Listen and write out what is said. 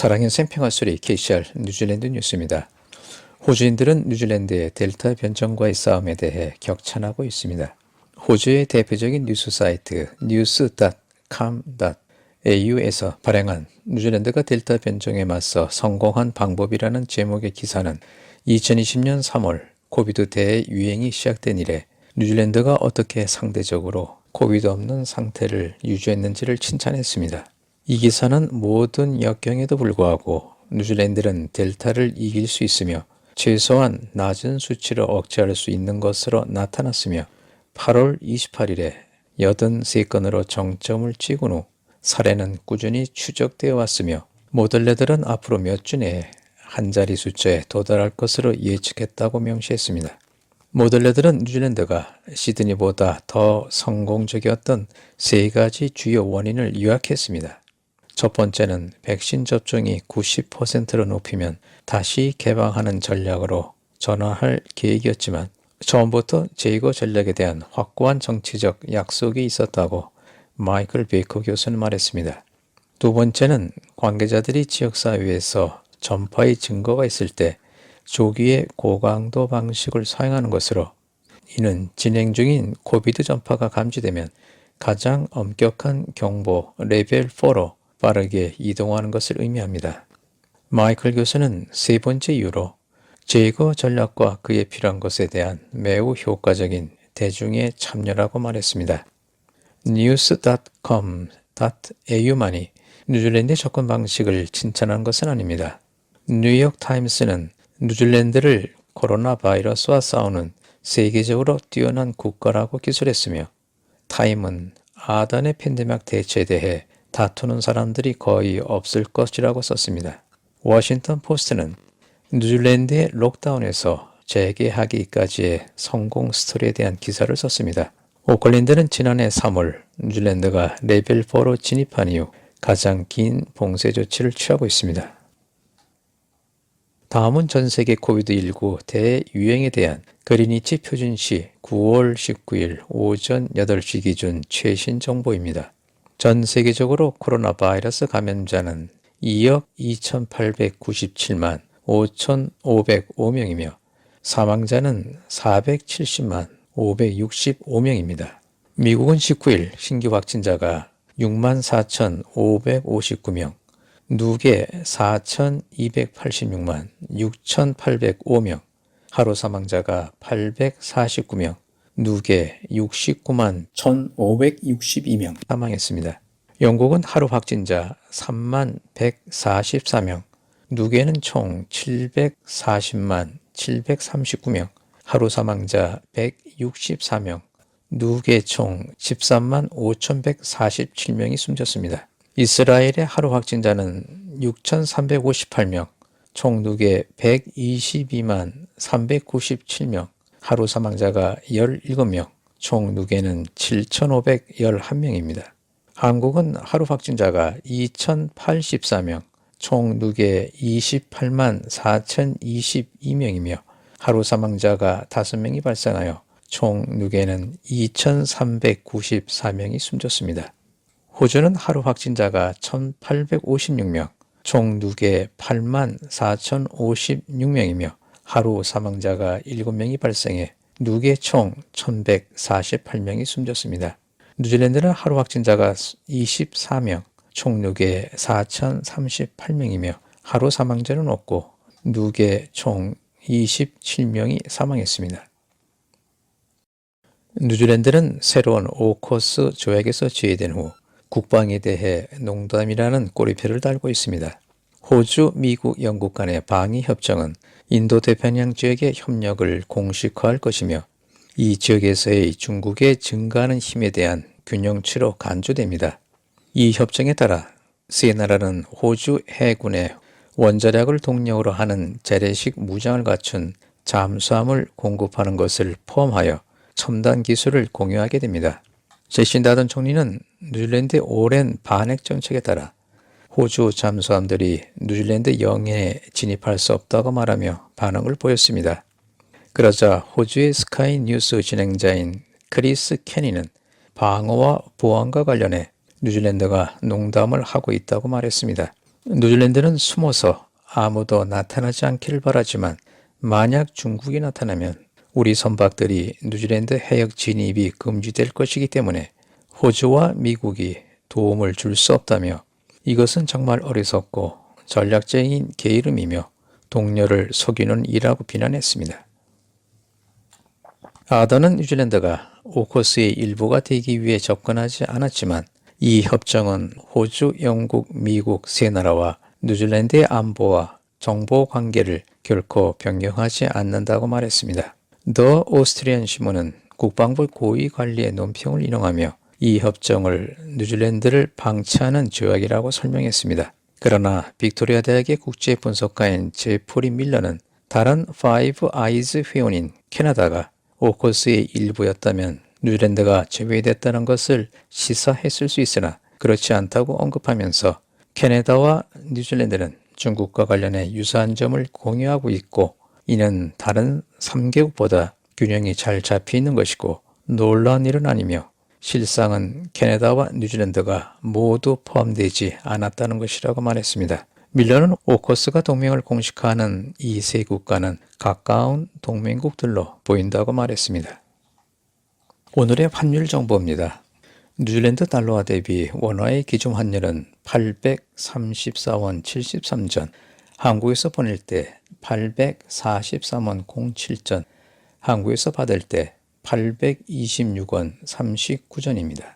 사랑의 생평화소리 KCR 뉴질랜드 뉴스입니다. 호주인들은 뉴질랜드의 델타 변종과의 싸움에 대해 격찬하고 있습니다. 호주의 대표적인 뉴스 사이트 news.com.au에서 발행한 뉴질랜드가 델타 변종에 맞서 성공한 방법이라는 제목의 기사는 2020년 3월 코비드 대유행이 시작된 이래 뉴질랜드가 어떻게 상대적으로 코비드 없는 상태를 유지했는지를 칭찬했습니다. 이 기사는 모든 역경에도 불구하고 뉴질랜드는 델타를 이길 수 있으며 최소한 낮은 수치를 억제할 수 있는 것으로 나타났으며 8월 28일에 83건으로 정점을 찍은 후 사례는 꾸준히 추적되어 왔으며 모델레들은 앞으로 몇 주 내에 한 자리 숫자에 도달할 것으로 예측했다고 명시했습니다. 모델레들은 뉴질랜드가 시드니보다 더 성공적이었던 세 가지 주요 원인을 요약했습니다. 첫 번째는 백신 접종이 90%로 높이면 다시 개방하는 전략으로 전환할 계획이었지만 처음부터 제거 전략에 대한 확고한 정치적 약속이 있었다고 마이클 베이커 교수는 말했습니다. 두 번째는 관계자들이 지역사회에서 전파의 증거가 있을 때 조기에 고강도 방식을 사용하는 것으로 이는 진행 중인 코비드 전파가 감지되면 가장 엄격한 경보 레벨 4로 빠르게 이동하는 것을 의미합니다. 마이클 교수는 세 번째 이유로 제거 전략과 그에 필요한 것에 대한 매우 효과적인 대중의 참여라고 말했습니다. news.com.au만이 뉴질랜드의 접근 방식을 칭찬한 것은 아닙니다. 뉴욕타임스는 뉴질랜드를 코로나 바이러스와 싸우는 세계적으로 뛰어난 국가라고 기술했으며 타임은 아단의 팬데믹 대처에 대해 다투는 사람들이 거의 없을 것이라고 썼습니다. 워싱턴 포스트는 뉴질랜드의 록다운에서 재개하기까지의 성공 스토리에 대한 기사를 썼습니다. 오클랜드는 지난해 3월 뉴질랜드가 레벨 4로 진입한 이후 가장 긴 봉쇄 조치를 취하고 있습니다. 다음은 전세계 코비드-19 대유행에 대한 그리니치 표준시 9월 19일 오전 8시 기준 최신 정보입니다. 전 세계적으로 코로나 바이러스 감염자는 2억 2,897만 5,505명이며 사망자는 470만 565명입니다. 미국은 19일 신규 확진자가 6만 4,559명, 누계 4,286만 6,805명, 하루 사망자가 849명, 누계 69만 1,562명 사망했습니다. 영국은 하루 확진자 3만 144명, 누계는 총 740만 739명, 하루 사망자 164명, 누계 총 13만 5,147명이 숨졌습니다. 이스라엘의 하루 확진자는 6,358명, 총 누계 122만 397명, 하루 사망자가 17명, 총 누계는 7,511명입니다. 한국은 하루 확진자가 2,084명, 총 누계 28만 4,022명이며 하루 사망자가 5명이 발생하여 총 누계는 2,394명이 숨졌습니다. 호주는 하루 확진자가 1,856명, 총 누계 8만 4,056명이며 하루 사망자가 7명이 발생해 누계 총 1,148명이 숨졌습니다. 뉴질랜드는 하루 확진자가 24명, 총 누계 4,038명이며 하루 사망자는 없고 누계 총 27명이 사망했습니다. 뉴질랜드는 새로운 오커스 조약에서 제외된 후 국방에 대해 농담이라는 꼬리표를 달고 있습니다. 호주, 미국, 영국 간의 방위 협정은 인도태평양 지역의 협력을 공식화할 것이며 이 지역에서의 중국의 증가하는 힘에 대한 균형치로 간주됩니다. 이 협정에 따라 세 나라는 호주 해군의 원자력을 동력으로 하는 재래식 무장을 갖춘 잠수함을 공급하는 것을 포함하여 첨단 기술을 공유하게 됩니다. 제신다 아던 총리는 뉴질랜드의 오랜 반핵 정책에 따라 호주 잠수함들이 뉴질랜드 영해에 진입할 수 없다고 말하며 반응을 보였습니다. 그러자 호주의 스카이 뉴스 진행자인 크리스 캐니는 방어와 보안과 관련해 뉴질랜드가 농담을 하고 있다고 말했습니다. 뉴질랜드는 숨어서 아무도 나타나지 않기를 바라지만 만약 중국이 나타나면 우리 선박들이 뉴질랜드 해역 진입이 금지될 것이기 때문에 호주와 미국이 도움을 줄 수 없다며 이것은 정말 어리석고 전략적인 게으름이며 동료를 속이는 일이라고 비난했습니다. 아더는 뉴질랜드가 오커스의 일부가 되기 위해 접근하지 않았지만 이 협정은 호주, 영국, 미국 세 나라와 뉴질랜드의 안보와 정보 관계를 결코 변경하지 않는다고 말했습니다. 더 오스트리안 신문은 국방부 고위 관리의 논평을 인용하며 이 협정을 뉴질랜드를 방치하는 조약이라고 설명했습니다. 그러나 빅토리아 대학의 국제 분석가인 제프리 밀러는 다른 파이브 아이즈 회원인 캐나다가 오커스의 일부였다면 뉴질랜드가 제외됐다는 것을 시사했을 수 있으나 그렇지 않다고 언급하면서 캐나다와 뉴질랜드는 중국과 관련해 유사한 점을 공유하고 있고 이는 다른 3개국보다 균형이 잘 잡혀 있는 것이고 놀라운 일은 아니며 실상은 캐나다와 뉴질랜드가 모두 포함되지 않았다는 것이라고 말했습니다. 밀러는 오커스가 동맹을 공식화하는 이 세 국가는 가까운 동맹국들로 보인다고 말했습니다. 오늘의 환율 정보입니다. 뉴질랜드 달러화 대비 원화의 기준 환율은 834원 73전, 한국에서 보낼 때 843원 07전, 한국에서 받을 때 826원 39전입니다.